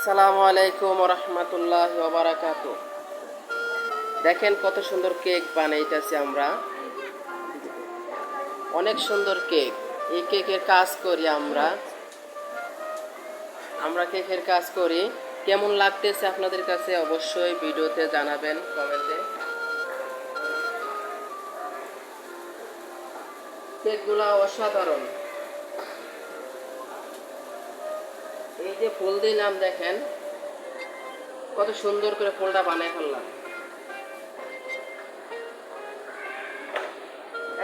আসসালামু আলাইকুম রহমতুল্লাহ ওবরাকাত। দেখেন কত সুন্দর কেক বানাইতেছি আমরা। অনেক সুন্দর কেক। এই কেকের কাজ করি আমরা আমরা কেকের কাজ করি। কেমন লাগতেছে আপনাদের কাছে অবশ্যই ভিডিওতে জানাবেন কমেন্টে। কেকগুলা অসাধারণ। এই যে ফুল দিলাম, দেখেন কত সুন্দর করে ফুলটা বানিয়ে ফেললাম।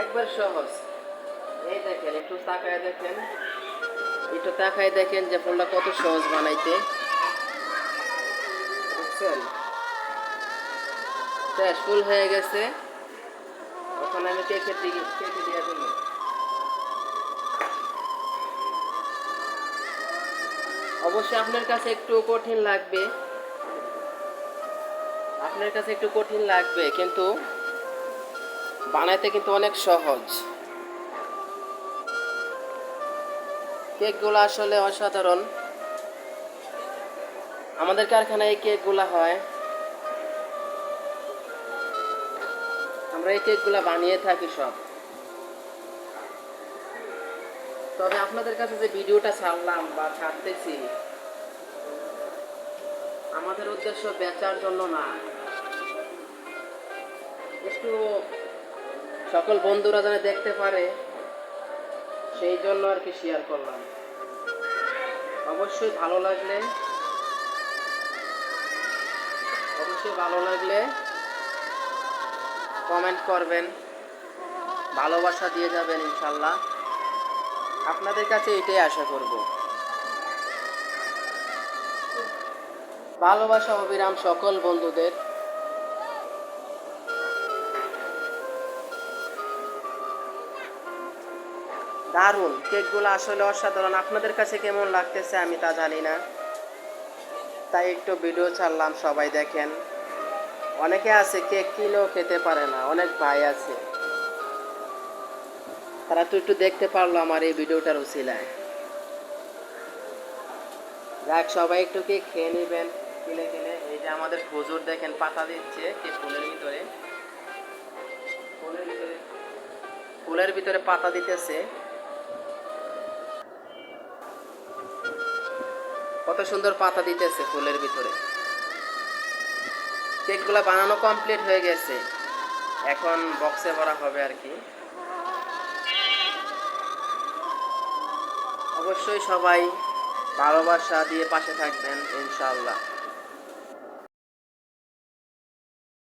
একবার সহজ। এই দেখেন, একটু তাকায় দেখেন যে ফুলটা কত সহজ বানাইতে। বুঝছেন? শেষ, ফুল হয়ে গেছে। ওখানে আমি কেকে দিয়ে দেব। অবশ্যই আপনার কাছে একটু কঠিন লাগবে, কিন্তু বানাইতে কিন্তু অনেক সহজ। কেকগুলো আসলে অসাধারণ। আমাদের কারখানায় এই কেকগুলো হয়। আমরা এই কেকগুলো বানিয়ে থাকি সব। তবে আপনাদের কাছে যে ভিডিওটা ছাড়লাম বা ছাড়তেছি, আমাদের উদ্দেশ্য বেচার জন্য না, একটু সকল বন্ধুরা যেন দেখতে পারে সেই জন্য আর কি শেয়ার করলাম। অবশ্যই ভালো লাগলে কমেন্ট করবেন, ভালোবাসা দিয়ে যাবেন ইনশাল্লাহ। আপনাদের কাছে এটাই আশা করব। ভালোবাসা অবিরাম সকল বন্ধুদের। দারুণ, কেকগুলো আসলে অসাধারণ। আপনাদের কাছে কেমন লাগতেছে আমি তা জানি না, তাই একটু ভিডিও ছাড়লাম, সবাই দেখেন। অনেকে আছে কেক কিনেও খেতে পারে না, অনেক ভাই আছে, তারা তো একটু দেখতে পারলো আমার এই ভিডিওটার উছিলায়। যাক, সবাই একটু কেক খেয়ে নেবেন কিনে কিনে। এই যে আমাদের হুজুর দেখেন পাতা দিচ্ছে কেক ফুলের ভিতরে পাতা দিতেছে। কত সুন্দর পাতা দিতেছে ফুলের ভিতরে। কেকগুলা বানানো কমপ্লিট হয়ে গেছে, এখন বক্সে ভরা হবে আর কি। অবশ্যই সবাই ভালোবাসা দিয়ে পাশে থাকবেন ইনশাআল্লাহ।